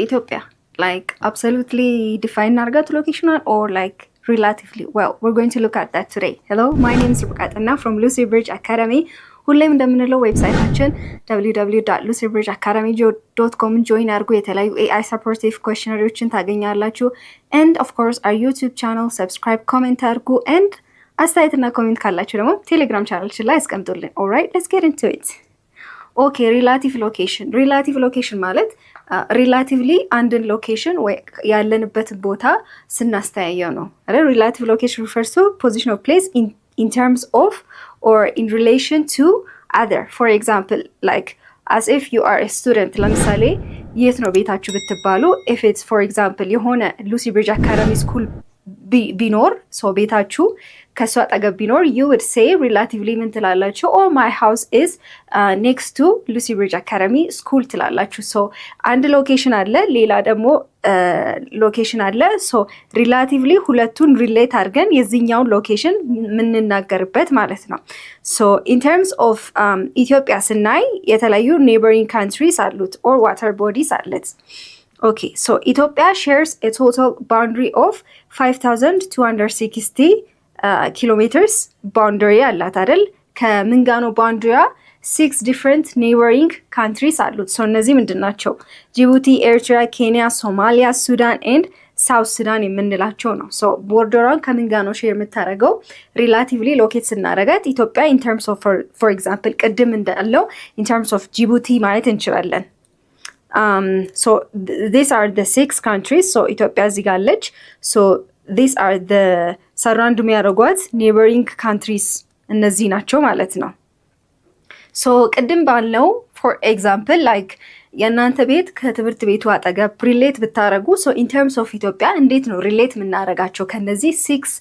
Ethiopia, like absolutely define Nargat location or like relatively? Well, we're going to look at that today. Hello, my name is Rukatanna from Lucy Bridge Academy. ሁሌም እንደምንለው ዌብሳይታችን www.lucybridgeacademy.com ጆይን አድርጉ። የተለያዩ AI supportive questionnaires ታገኛላችሁ. And of course our YouTube channel subscribe, comment አድርጉ. And አስተያየትና ኮሜንት ካላችሁ ደግሞ ቴሌግራም ቻናላችን ላይ አስቀምጡልን. Alright, let's get into it. Okay, relative location ማለት relatively አንድን location ወይ ያለንበትን ቦታ ስናስተያየው ነው አይደል? Relative location refers to position of place in terms of or in relation to other. For example, like as if you are a student. ለምሳሌ የት ነው ቤታችሁ ብትባሉ, if it's for example የሆነ Lucy Bridge Academy school ቢኖር so ቤታችሁ ከሷ አጠገብ ቢኖር you would say relatively ምን ትላላችሁ? Oh, my house is next to Lucy Bridge Academy school ትላላችሁ. so አንድ ሎኬሽን አለ, ሌላ ደግሞ ሎኬሽን አለ. so relatively ሁለቱን ሪሌት አድርገን የዚህኛውን ሎኬሽን ምንናገርበት ማለት ነው. so in terms of ኢትዮጵያ ስናይ የተለያዩ neighboring countries አሉት or water bodies አለት. Okay, so Ethiopia shares a total boundary of 5,260 kilometers boundary አላት አይደል? ከምን ጋር ነው ባውንድሪያ? 6 different neighboring countries አሉት. so እነዚህ ምንድናቸው? ጅቡቲ፣ ኤርትራ፣ ኬንያ፣ ሶማሊያ፣ ሱዳን and ሳውት ሱዳን የምንላቸው ነው. so ቦርደሯን ከምን ጋር ነው ሼር የምታደርገው? relatively locate ስናደርጋት ኢትዮጵያ in terms of for example ቅድም እንዳለው in terms of ጅቡቲ ማየት እንችላለን. So these are the 6 countries. so Ethiopia እዚህ ጋር አለች. so these are the surround የሚያደርጓት neighboring countries እነዚህ ናቸው ማለት ነው. so ቅድም ባለው for example like የእናንተ ቤት ከትምህርት ቤቱ አጠገብ ሪሌት ብታረጉ so in terms of ኢትዮጵያ እንዴት ነው ሪሌት የምናደርጋቸው ከነዚህ 6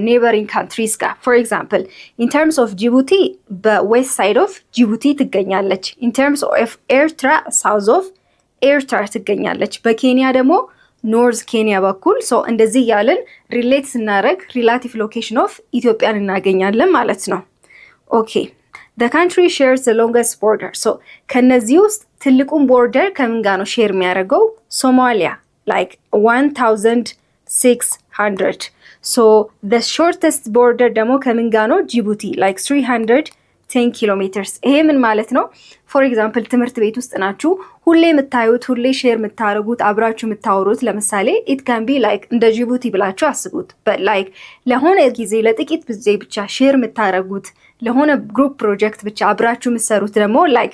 neighboring countries ጋር? for example in terms of Djibouti በwest side of Djibouti ትገኛለች. in terms of ኤርትራ south of ኤርትራ ትገኛለች. በኬንያ ደግሞ ኖርዝ ኬንያ በኩል so እንደዚህ ያለን ሪሌት ስናደርግ relative location of ኢትዮጵያን እናገኛለን ማለት ነው. okay, the country shares the longest border. so ከነዚህ ውስጥ ትልቁን ቦርደር ከምን ጋር ነው ሼር የሚያደርገው? ሶማሊያ like 1600. so the shortest border ደግሞ ከምን ጋር ነው? ጅቡቲ like 310 kilometers. ይሄ ምን ማለት ነው? for example ትምህርት ቤት ውስጥ ናችሁ, ሁሌ የምታዩት ሁሌ ሼር የምታደርጉት አብራችሁ የምታወሩት ለምሳሌ it can be like እንደ ጅቡቲ ብላችሁ አስቡት. but like ለሆነ ጊዜ ለጥቂት ጊዜ ብቻ ሼር የምታደርጉት ለሆነ ግሩፕ ፕሮጀክት ብቻ አብራችሁ የምትሰሩት ደግሞ like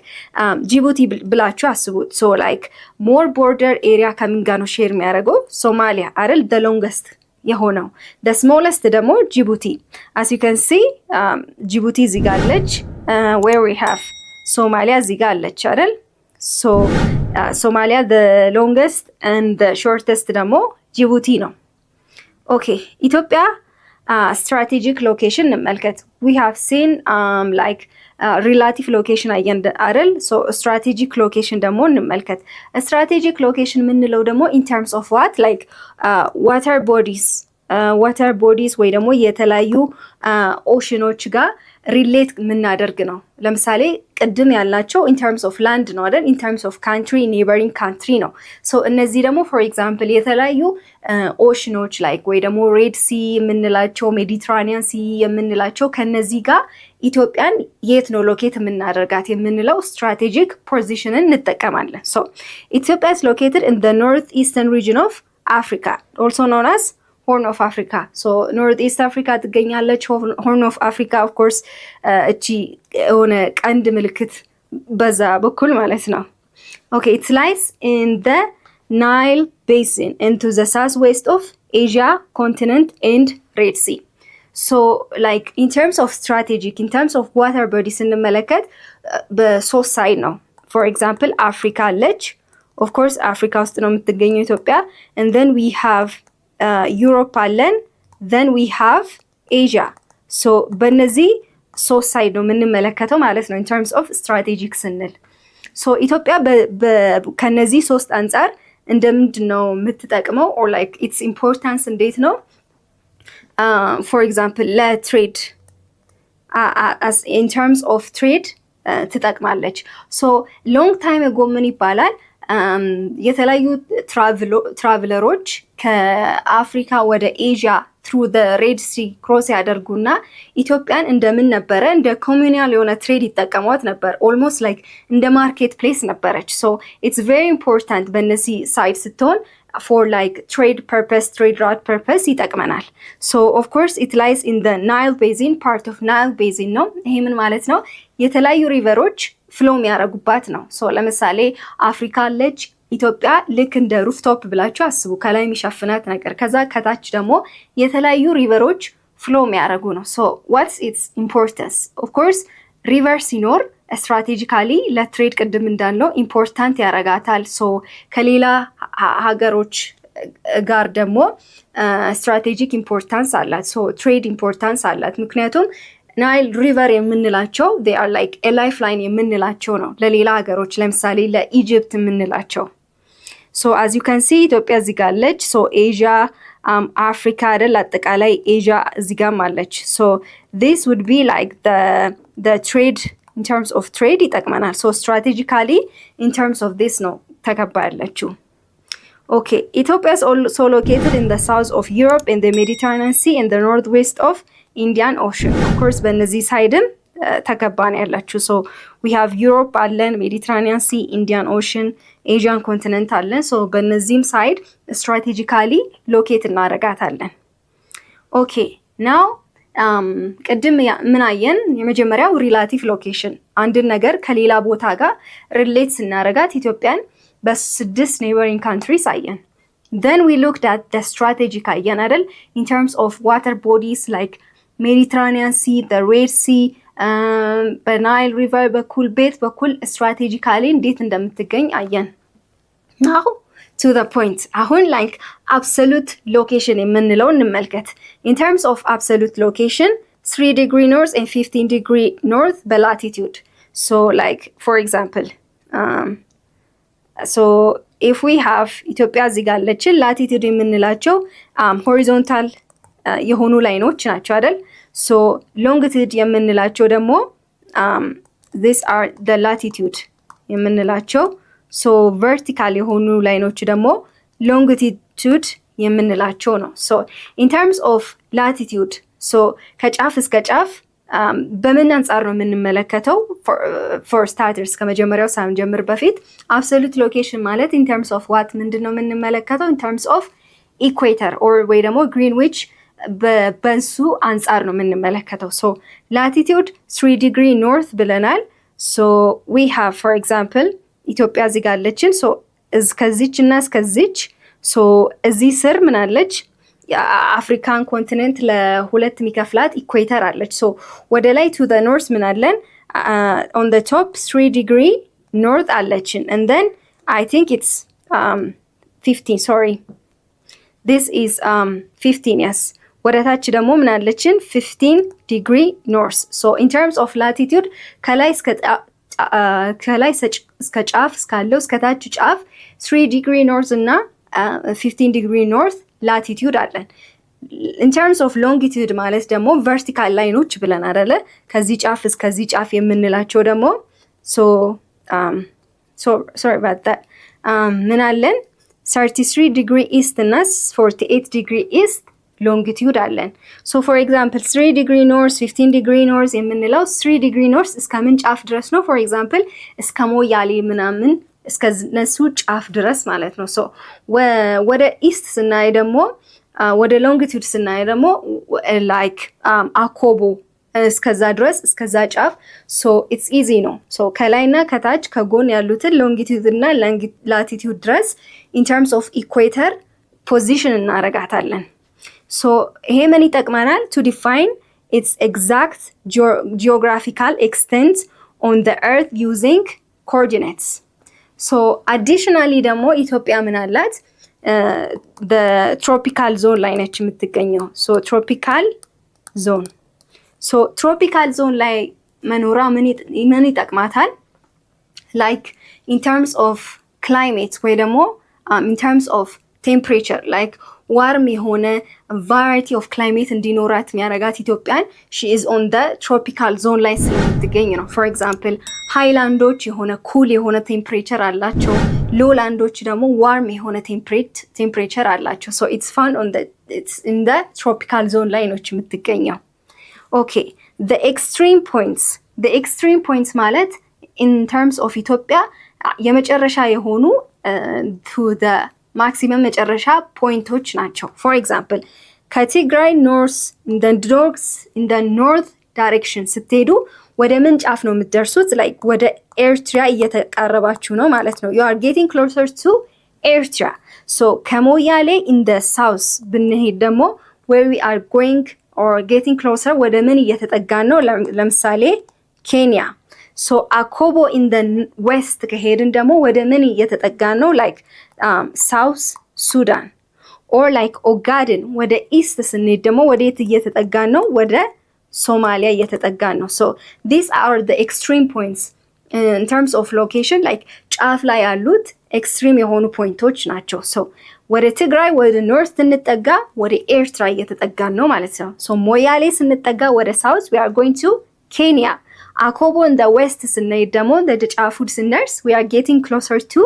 ጅቡቲ ብላችሁ አስቡት. so like more border area ከምን ጋር ነው ሼር የሚያደርገው? ሶማሊያ አይደል? the longest የሆነው the smallest ደግሞ ጅቡቲ. as you can see ጅቡቲ እዚህ ጋር አለች, where we have ሶማሊያ እዚህ ጋር አለች አይደል? so ሶማሊያ the longest and the shortest ደግሞ ጅቡቲ ነው. okay, ኢትዮጵያ strategic location እንመልከት. we have seen like relative location አየን አይደል? so strategic location ደግሞ እንመልከት. strategic location ምንለው ደግሞ in terms of what like water bodies ወይ ደግሞ የተለያዩ ኦሽኖች ጋር ሪሌት የምናደርግ ነው. ለምሳሌ ቅድም ያላቸው in terms of land ነው አይደል? in terms of country neighboring country ነው. so እነዚህ ደግሞ for example የተለያዩ ኦሽኖች like ወይ ደግሞ ሬድ ሲ የምንላቸው ሜዲትራኒያን ሲ የምንላቸው ከነዚህ ጋር ኢትዮጵያን የት ነው ሎኬት የምናደርጋት የምንለው strategic position እንጠቀማለን. so Ethiopia is located in the northeastern region of Africa, also known as Horn of Africa. so Northeast Africa ትገኛለች. Horn of Africa of course እቺ ሆነ ቀንድ ምልክት በዛ በኩል ማለት ነው. okay, it lies in the Nile basin into the southwest of Asia continent and Red Sea. so like in terms of strategic in terms of water bodies እንመለከት በሶስት ሳይድ ነው. for example አፍሪካ አለች. of course አፍሪካ ውስጥ ነው የምትገኘው ኢትዮጵያ. and then we have ዩሮፕ አለን, then we have Asia. so በእነዚህ ሶስት ሳይድ ነው የምንመለከተው ማለት ነው in terms of strategic ስንል. so ኢትዮጵያ ከነዚህ ሶስት አንጻር እንደምንድን ነው የምትጠቅመው or like its importance እንዴት ነው? for example ለትሬድ as in terms of trade ትጠቅማለች. so long time ago ምን ይባላል የተለያዩ ትራቭለሮች ከአፍሪካ ወደ ኤዥያ ትሩ ዘ ሬድ ሲ ክሮስ ያደርጉና ኢትዮጵያን እንደምን ነበረ እንደ ኮሚኒያል የሆነ ትሬድ ይጠቀሟት ነበር። ኦልሞስት ላይክ እንደ ማርኬት ፕሌስ ነበረች። ሶ ኢትስ ቬሪ ኢምፖርታንት በእነዚህ ሳይድ ስትሆን for like trade purpose, trade route purpose ይጠቅመናል። So of course it lies in the Nile basin, part of Nile basin ነው። ይሄ ምን ማለት ነው? የተለያዩ ሪቨሮች ፍሎ የሚያደርጉባት ነው። ሶ ለምሳሌ አፍሪካ አለች፣ ኢትዮጵያ ልክ እንደ ሩፍቶፕ ብላችሁ አስቡ፣ ከላይ የሚሸፍናት ነገር፣ ከዛ ከታች ደግሞ የተለያዩ ሪቨሮች ፍሎ የሚያደርጉ ነው። ሶ what's its importance? Of course ሪቨር ሲኖር ስትራቴጂካሊ ለትሬድ ቅድም እንዳልነው ኢምፖርታንት ያረጋታል። ሶ ከሌላ ሀገሮች ጋር ደግሞ ስትራቴጂክ ኢምፖርታንስ አላት። ሶ ትሬድ ኢምፖርታንስ አላት። ምክንያቱም ናይል ሪቨር የምንላቸው they are like a lifeline የምንላቸው ነው ለሌላ ሀገሮች፣ ለምሳሌ ለኢጅፕት የምንላቸው። ሶ as you can see ኢትዮጵያ እዚህ ጋር አለች። ሶ ኤዥያ አፍሪካ አይደል፣ አጠቃላይ ኤዥያ እዚህ ጋር አለች። ሶ this would be like the trade in terms of trade ይጠቅመናል። ሶ strategically in terms of this ነው ተከባ ያለችው። Okay, Ethiopia is also located in the south of Europe, in the Mediterranean Sea, in the northwest of Indian Ocean. Of course በእነዚህ ሳይድም ተከባ ነው ያለችው። ሶ we have Europe አለን፣ Mediterranean Sea, Indian Ocean, Asian continent አለን። ሶ በእነዚህም ሳይድ strategically locate እናደርጋታለን። Okay, now ቅድም ምን አየን? የመጀመሪያው ሪላቲቭ ሎኬሽን፣ አንድን ነገር ከሌላ ቦታ ጋር ሪሌት ስናረጋት ኢትዮጵያን በ6 ኔይበሪንግ ካንትሪስ አየን። then we looked at the strategic አየን አይደል? in terms of water bodies like Mediterranean Sea, the Red Sea, በናይል ሪቨር በኩል ቤት በኩል ስትራቴጂካሊ እንዴት እንደምትገኝ አየን። now to the point, አሁን like absolute location የምንለው እንመልከት። in terms of absolute location 3 degree north and 15 degree north በlatitude. so like for example so if we have ኢትዮጵያ እዚህ ጋር አለችን፣ latitude የምንላቸው horizontal የሆኑ ላይኖች ናቸው አይደል? so longitude የምንላቸው ደግሞ these are the latitude የምንላቸው። ሶ ቨርቲካል የሆኑ ላይኖች ደግሞ ሎንጊቲዩድ የምንላቸው ነው። ሶ ኢን ተርምስ ኦፍ ላቲቲዩድ ሶ ከጫፍ እስከ ጫፍ በምን አንጻር ነው የምንመለከተው? ፎር ስታርተርስ ከመጀመሪያው ሳንጀምር በፊት አብሶሉት ሎኬሽን ማለት ኢን ተርምስ ኦፍ ዋት ምንድን ነው የምንመለከተው? ኢን ተርምስ ኦፍ ኢኩዌተር ኦር ወይ ደግሞ ግሪንዊች በሱ አንጻር ነው የምንመለከተው። ሶ ላቲቲዩድ 3 ዲግሪ ኖርት ብለናል። ሶ ዊ ሃቭ ፎር ኤግዛምፕል ኢትዮጵያ እዚህ ጋር አለችን። ሶ እስከዚች እና እስከዚች ሶ እዚህ ስር ምን አለች? የአፍሪካን ኮንቲኔንት ለሁለት የሚከፍላት ኢኩዌተር አለች። ሶ ወደ ላይ ቱ ዘ ኖርት ምን አለን? ኦን ዘ ቶፕ 3 ዲግሪ ኖርት አለችን and then I think it's 15 sorry this is 15 yes ወደ ታች ደግሞ ምን አለችን? 15 ዲግሪ ኖርት። ሶ in terms of latitude ከላይ እስከ ጫፍ እስካለው እስከ ታች ጫፍ 3 ዲግሪ ኖርት እና 15 ዲግሪ ኖርት ላቲቲዩድ አለን። in terms of longitude ማለት ደግሞ ቨርቲካል ላይኖች ብለን አይደለ? ከዚህ ጫፍ እስከዚህ ጫፍ የምንላቸው ደግሞ sorry about that ምን አለን? 33 ዲግሪ ኢስት እና 48 ዲግሪ ኢስት ሎንጊቲዩድ አለን። ሶ ፎር ኤግዛምፕል 3 ዲግሪ ኖርት 15 ዲግሪ ኖርት የምንለው 3 ዲግሪ ኖርት እስከ ምን ጫፍ ድረስ ነው? ፎር ኤግዛምፕል እስከ ሞያሌ ምናምን እስከ ነሱ ጫፍ ድረስ ማለት ነው። ሶ ወደ ኢስት ስናይ ደግሞ ወደ ሎንጊቲዩድ ስናይ ደግሞ ላይክ አኮቦ እስከዛ ድረስ እስከዛ ጫፍ። ሶ ኢትስ ኢዚ ነው። ሶ ከላይና ከታች ከጎን ያሉትን ሎንጊቲዩድ እና ላቲቲዩድ ድረስ ኢን ተርምስ ኦፍ ኢኩዌተር ፖዚሽን እናረጋታለን። ሶ ይሄ ምን ይጠቅመናል? to define its exact geographical extent on the earth using coordinates. ሶ additionally ደግሞ ኢትዮጵያ ምን አላት? በትሮፒካል ዞን ላይ ነች የምትገኘው። ሶ ትሮፒካል ዞን ትሮፒካል ዞን ላይ መኖሯ ምን ይጠቅማታል? ላይክ ኢን ተርምስ ኦፍ ክላይሜት ወይ ደግሞ ኢን ተርምስ ኦፍ ቴምፕሬቸር ላይክ ዋርም የሆነ ቫራይቲ ኦፍ ክላይሜት እንዲኖራት የሚያረጋት ኢትዮጵያን ሺ ኢዝ ኦን ደ ትሮፒካል ዞን ላይ ስለምትገኝ ነው። ፎር ኤግዛምፕል ሃይላንዶች የሆነ ኩል የሆነ ቴምፕሬቸር አላቸው። ሎላንዶች ደግሞ ዋርም የሆነ ቴምፕሬቸር አላቸው። ሶ ኢትስ ፋን ኢን ደ ትሮፒካል ዞን ላይ ነች የምትገኘው። ኦኬ the extreme points ማለት in terms of ኢትዮጵያ የመጨረሻ የሆኑ to the maximum መጨረሻ ፖይንቶች ናቸው። for example ከትግራይ in the north direction ስትሄዱ ወደ ምን ጫፍ ነው የምትደርሱት? like ወደ ኤርትራ እየተቃረባችሁ ነው ማለት ነው። you are getting closer to ኤርትራ። so ከሞያሌ in the south ብንሄድ ደግሞ where we are going or getting closer ወደ ምን እየተጠጋን ነው? ለምሳሌ ኬንያ። so አኮቦ in the west ከሄድን ደግሞ ወደ ምን እየተጠጋን ነው? like south Sudan or like ኦጋዴን ወደ east ስንሄድ ደግሞ ወዴት እየተጠጋን ነው? ወደ ሶማሊያ እየተጠጋን ነው። so these are the extreme points in terms of location like ጫፍ ላይ ያሉት ኤክስትሪም የሆኑ ፖይንቶች ናቸው። so ወደ ትግራይ ወደ ኖርት ስንጠጋ ወደ ኤርትራ እየተጠጋን ነው ማለት ነው። so ሞያሌ ስንጠጋ ወደ ሳውት we are going to ኬንያ። አኮቦ in the west ስንሄድ ደግሞ ወደ ጫፉ ስንደርስ we are getting closer to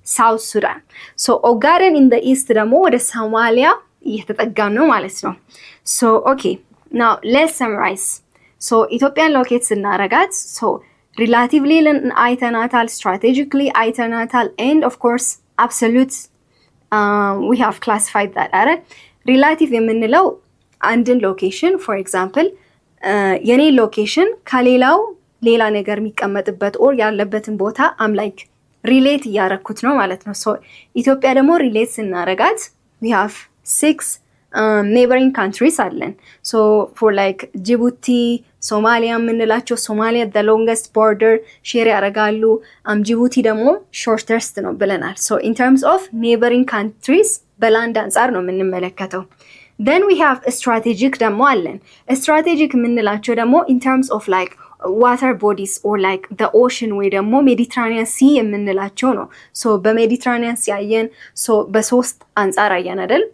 ሳውት ሱዳን። so ኦጋዴን in the east ደግሞ ወደ ሶማሊያ እየተጠጋን ነው ማለት ነው። so okay now let's summarize. so ኢትዮጵያን ሎኬት ስናረጋት so relatively አይተናታል፣ strategically አይተናታል, and of course absolute we have classified that አይደል? relative የምንለው አንድን ሎኬሽን for example የኔ ሎኬሽን ከሌላው ሌላ ነገር የሚቀመጥበት or ያለበትን ቦታ am like ሪሌት እያረኩት ነው ማለት ነው። so ኢትዮጵያ ደግሞ ሪሌት ስናረጋት we have 6 neighboring countries አለን። so for like ጅቡቲ፣ ሶማሊያ የምንላቸው ሶማሊያ the longest border share ያረጋሉ። ጅቡቲ ደግሞ shortest ነው ብለናል። so in terms of neighboring countries በላንድ አንጻር ነው የምንመለከተው። then we have strategic ደግሞ አለን። strategic የምንላቸው ደግሞ in terms of like water bodies or like the ocean ወይ ደግሞ ሜዲትራኒያን ሲ የምንላቸው ነው። so በሜዲትራኒያን ሲ አየን። so በሶስት አንጻር አየን አይደል?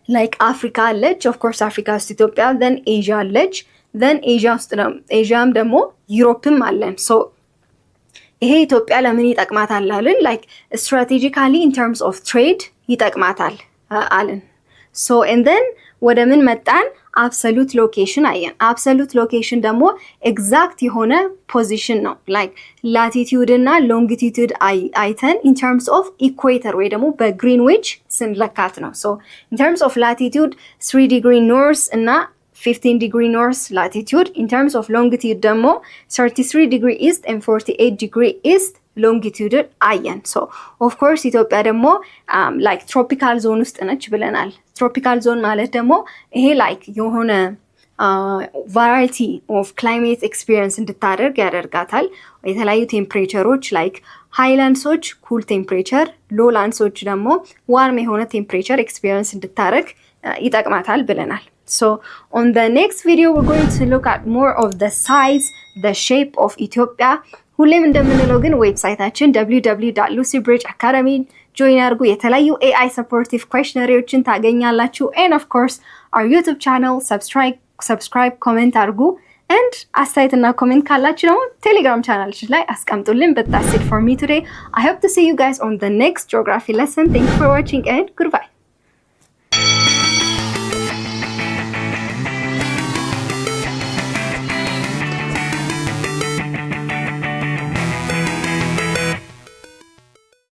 like አፍሪካ አለች፣ of course አፍሪካ ውስጥ ኢትዮጵያ፣ then ኤዥያ አለች፣ then ኤዥያ ውስጥ ነው ኤዥያም ደግሞ ዩሮፕም አለን። so ይሄ ኢትዮጵያ ለምን ይጠቅማታል አለን? like strategically in terms of trade ይጠቅማታል አለን። so and then ወደ ምን መጣን? absolute location አየን። absolute location ደግሞ exact የሆነ position ነው። like latitude እና longitude አይተን in terms of equator ወይ ደግሞ በግሪንዊች ስንለካት ነው። so in terms of latitude 3 degree north እና 15 degree north latitude, in terms of longitude ደግሞ 33 degree east and 48 degree east longitude አየን። so of course ኢትዮጵያ ደግሞ like tropical zone ውስጥ ነች ብለናል። tropical zone ማለት ደግሞ ይሄ like የሆነ variety of climate experience እንድታደርግ ያደርጋታል። የተለያዩ ቴምፕሬቸሮች like highlandሶች cool temperature፣ lowlandሶች ደግሞ warm የሆነ temperature experience እንድታደርግ ይጠቅማታል ብለናል። so on the next video we're going to look at more of the size, the shape of Ethiopia. ሁሌም እንደምንለው ግን ዌብሳይታችን www.lucybridgeacademy ጆይን አድርጉ። የተለያዩ AI supportive questionnaires ታገኛላችሁ። and of course our YouTube channel subscribe comment አድርጉ። and አስተያየትና ኮሜንት ካላችሁ ደግሞ ቴሌግራም ቻናላችን ላይ አስቀምጡልን። but that's it for me today. I hope to see you guys on the next geography lesson. Thank you for watching and goodbye.